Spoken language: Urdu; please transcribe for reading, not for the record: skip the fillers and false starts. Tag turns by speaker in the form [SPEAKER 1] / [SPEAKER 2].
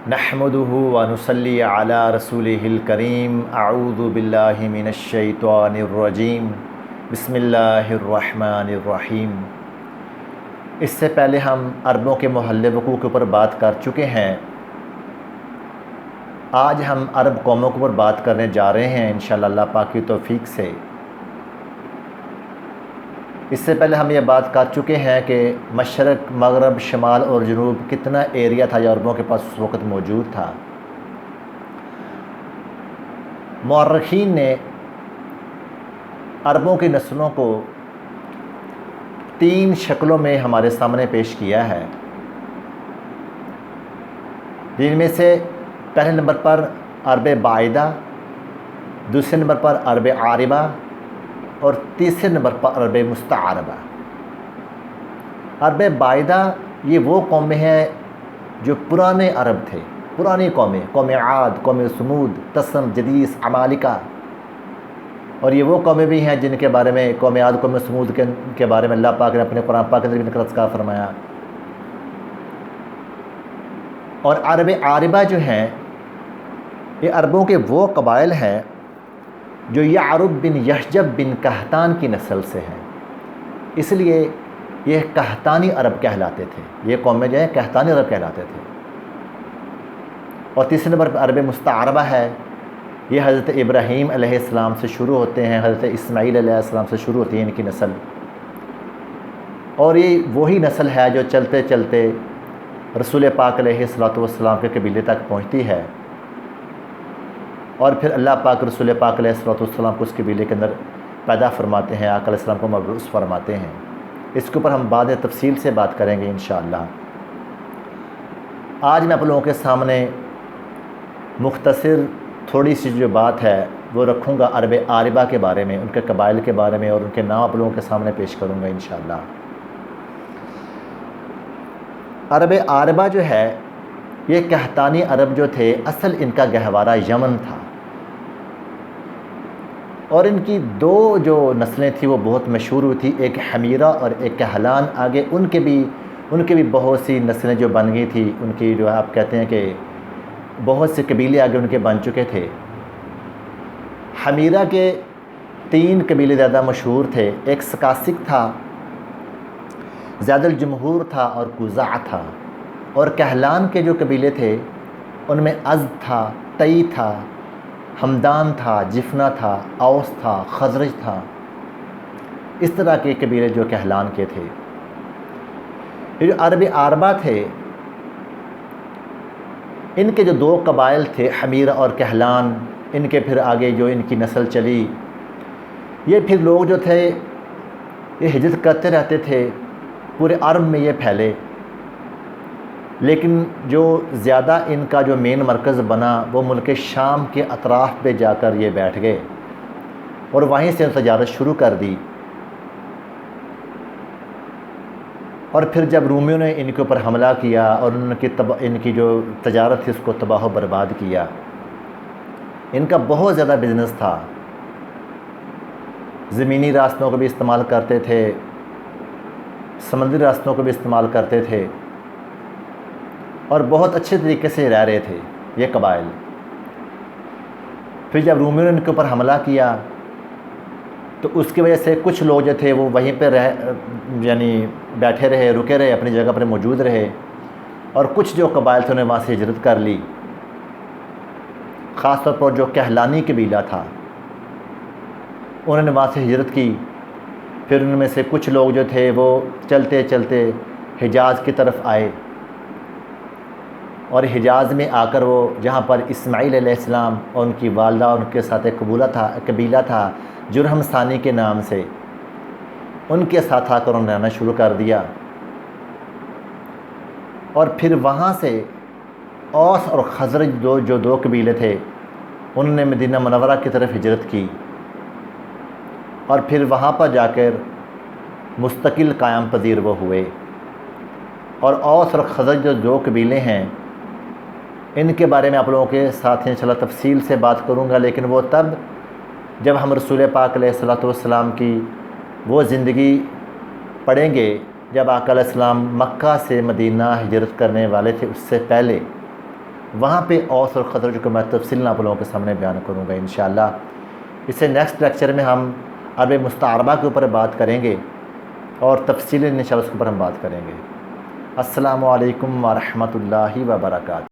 [SPEAKER 1] نحمده ونصلي على رسوله الكريم اعوذ باللہ من الشیطان الرجیم بسم اللہ الرحمن الرحیم۔ اس سے پہلے ہم عربوں کے محل وقوع کے اوپر بات کر چکے ہیں۔ آج ہم عرب قوموں کے اوپر بات کرنے جا رہے ہیں انشاءاللہ اللہ پاک کی توفیق سے۔ اس سے پہلے ہم یہ بات کر چکے ہیں کہ مشرق، مغرب، شمال اور جنوب کتنا ایریا تھا جو عربوں کے پاس اس وقت موجود تھا۔ مورخین نے عربوں کی نسلوں کو 3 شکلوں میں ہمارے سامنے پیش کیا ہے، جن میں سے پہلے نمبر پر عرب بعیدہ، دوسرے نمبر پر عرب عاربہ اور تیسرے نمبر پر عرب مستعربہ۔ عرب بعیدہ یہ وہ قومیں ہیں جو پرانے عرب تھے، پرانی قومیں، قوم عاد، قوم ثمود، تسم، جدیس، عمالقہ، اور یہ وہ قومیں بھی ہیں جن کے بارے میں قوم عاد، قوم ثمود کے بارے میں اللہ پاک نے اپنے قرآن پاک کے اندر بھی اذکار فرمایا۔ اور عرب عاربہ جو ہیں یہ عربوں کے وہ قبائل ہیں جو یعرب بن یحجب بن قحطان کی نسل سے ہیں، اس لیے یہ قحطانی عرب کہلاتے تھے۔ یہ قومیں جو ہیں قحطانی عرب کہلاتے تھے۔ اور تیسرے نمبر پر عرب مستعربہ ہے، یہ حضرت ابراہیم علیہ السلام سے شروع ہوتے ہیں، حضرت اسماعیل علیہ السلام سے شروع ہوتی ہے ان کی نسل، اور یہ وہی نسل ہے جو چلتے چلتے رسول پاک علیہ السلام کے قبیلے تک پہنچتی ہے، اور پھر اللہ پاک رسول پاک علیہ السلام کو اس قبیلے کے اندر پیدا فرماتے ہیں، آقا علیہ السلام کو مبعوث فرماتے ہیں۔ اس کے اوپر ہم بعد میں تفصیل سے بات کریں گے انشاءاللہ۔ آج میں آپ لوگوں کے سامنے مختصر تھوڑی سی جو بات ہے وہ رکھوں گا عرب عاربہ کے بارے میں، ان کے قبائل کے بارے میں، اور ان کے نام آپ لوگوں کے سامنے پیش کروں گا انشاءاللہ۔ عرب عاربہ جو ہے یہ قحطانی عرب جو تھے، اصل ان کا گہوارہ یمن تھا، اور ان کی 2 جو نسلیں تھیں وہ بہت مشہور ہوئی تھی، ایک حمیرہ اور ایک کہلان۔ آگے ان کے بھی بہت سی نسلیں جو بن گئی تھی، ان کی جو آپ کہتے ہیں کہ بہت سے قبیلے آگے ان کے بن چکے تھے۔ حمیرہ کے 3 قبیلے زیادہ مشہور تھے، ایک سکاسک تھا، زیاد الجمہور تھا اور قزاع تھا۔ اور کہلان کے جو قبیلے تھے ان میں ازد تھا، تئی تھا، ہمدان تھا، جفنا تھا، اوس تھا، خزرج تھا۔ اس طرح کے قبیلے جو کہلان کے تھے۔ یہ جو عرب عاربہ تھے، ان کے جو 2 قبائل تھے حمیرہ اور کہلان، ان کے پھر آگے جو ان کی نسل چلی، یہ پھر لوگ جو تھے یہ ہجرت کرتے رہتے تھے، پورے عرب میں یہ پھیلے، لیکن جو زیادہ ان کا جو مین مرکز بنا وہ ملک شام کے اطراف پہ جا کر یہ بیٹھ گئے، اور وہیں سے تجارت شروع کر دی۔ اور پھر جب رومیوں نے ان کے اوپر حملہ کیا اور ان کی جو تجارت تھی اس کو تباہ و برباد کیا۔ ان کا بہت زیادہ بزنس تھا، زمینی راستوں کو بھی استعمال کرتے تھے، سمندری راستوں کو بھی استعمال کرتے تھے، اور بہت اچھے طریقے سے رہ رہے تھے یہ قبائل۔ پھر جب رومیوں نے ان کے اوپر حملہ کیا تو اس کی وجہ سے کچھ لوگ جو تھے وہ وہیں پہ بیٹھے رہے، رکے رہے، اپنی جگہ پر موجود رہے، اور کچھ جو قبائل تھے انہیں وہاں سے ہجرت کر لی۔ خاص طور پر جو کہلانی قبیلہ تھا انہوں نے وہاں سے ہجرت کی۔ پھر ان میں سے کچھ لوگ جو تھے وہ چلتے چلتے حجاز کی طرف آئے، اور حجاز میں آ کر وہ جہاں پر اسماعیل علیہ السلام اور ان کی والدہ اور ان کے ساتھ ایک قبیلہ تھا جرہم ثانی کے نام سے، ان کے ساتھ آ کر انہوں نے رہنا شروع کر دیا۔ اور پھر وہاں سے اوس اور خزرج جو 2 قبیلے تھے انہوں نے مدینہ منورہ کی طرف ہجرت کی، اور پھر وہاں پر جا کر مستقل قیام پذیر وہ ہوئے۔ اور اوس اور خزرج جو 2 قبیلے ہیں ان کے بارے میں آپ لوگوں کے ساتھ انشاءاللہ تفصیل سے بات کروں گا، لیکن وہ تب جب ہم رسول پاک علیہ السلام کی وہ زندگی پڑھیں گے جب آقا علیہ السلام مکہ سے مدینہ ہجرت کرنے والے تھے، اس سے پہلے وہاں پہ اوس اور خزرج کو میں تفصیل آپ لوگوں کے سامنے بیان کروں گا انشاءاللہ۔ اس سے نیکسٹ لیکچر میں ہم عرب مستعربہ کے اوپر بات کریں گے اور تفصیل انشاءاللہ اس کے اوپر ہم بات کریں گے۔ السلام علیکم ورحمۃ اللہ وبرکاتہ۔